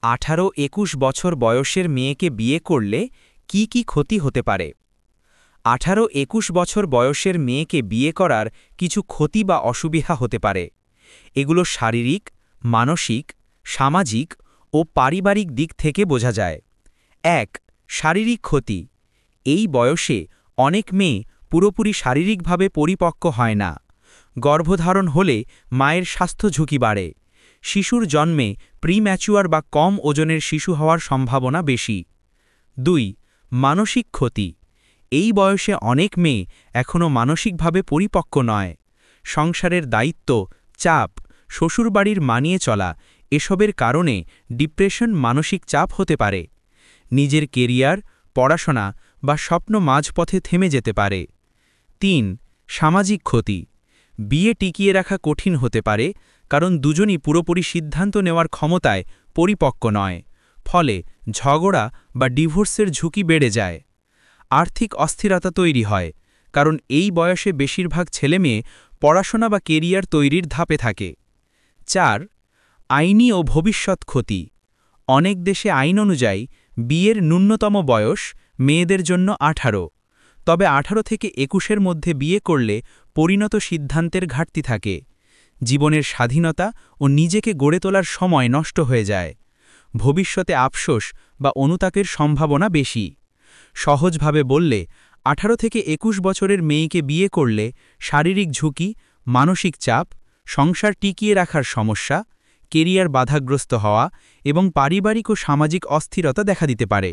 18-21 বছর বয়সের মেয়েকে বিয়ে করলে কি কি ক্ষতি হতে পারে? 18-21 বছর বয়সের মেয়েকে বিয়ে করার কিছু ক্ষতি বা অসুবিধা হতে পারে। এগুলো শারীরিক, মানসিক, সামাজিক ও পারিবারিক দিক থেকে বোঝা যায়। ১. শারীরিক ক্ষতি। এই বয়সে অনেক মেয়ে পুরোপুরি শারীরিকভাবে পরিপক্ক হয় না। গর্ভধারণ হলে মায়ের স্বাস্থ্য ঝুঁকি বাড়ে। শিশুর জন্মে প্রিম্যাচুয়ার বা কম ওজনের শিশু হওয়ার সম্ভাবনা বেশি। ২. মানসিক ক্ষতি। এই বয়সে অনেক মেয়ে এখনও মানসিকভাবে পরিপক্ক নয়। সংসারের দায়িত্ব, চাপ, শ্বশুরবাড়ির মানিয়ে চলা এসবের কারণে ডিপ্রেশন মানসিক চাপ হতে পারে। নিজের কেরিয়ার, পড়াশোনা বা স্বপ্ন মাঝপথে থেমে যেতে পারে। ৩. সামাজিক ক্ষতি। বিয়ে টিকিয়ে রাখা কঠিন হতে পারে, কারণ দুজনই পুরোপুরি সিদ্ধান্ত নেওয়ার ক্ষমতায় পরিপক্ক নয়। ফলে ঝগড়া বা ডিভোর্সের ঝুঁকি বেড়ে যায়। আর্থিক অস্থিরতা তৈরি হয়, কারণ এই বয়সে বেশিরভাগ ছেলেমেয়ে পড়াশোনা বা কেরিয়ার তৈরির ধাপে থাকে। ৪. আইনি ও ভবিষ্যৎ ক্ষতি। অনেক দেশে আইন অনুযায়ী বিয়ের ন্যূনতম বয়স মেয়েদের জন্য 18। তবে 18 থেকে 21-এর মধ্যে বিয়ে করলে পরিণত সিদ্ধান্তের ঘাটতি থাকে। জীবনের স্বাধীনতা ও নিজেকে গড়ে তোলার সময় নষ্ট হয়ে যায়। ভবিষ্যতে আফসোস বা অনুতাপের সম্ভাবনা বেশি। সহজভাবে বললে 18 থেকে 21 বছরের মেয়েকে বিয়ে করলে শারীরিক ঝুঁকি, মানসিক চাপ, সংসার টিকিয়ে রাখার সমস্যা, কেরিয়ার বাধাগ্রস্ত হওয়া এবং পারিবারিক ও সামাজিক অস্থিরতা দেখা দিতে পারে।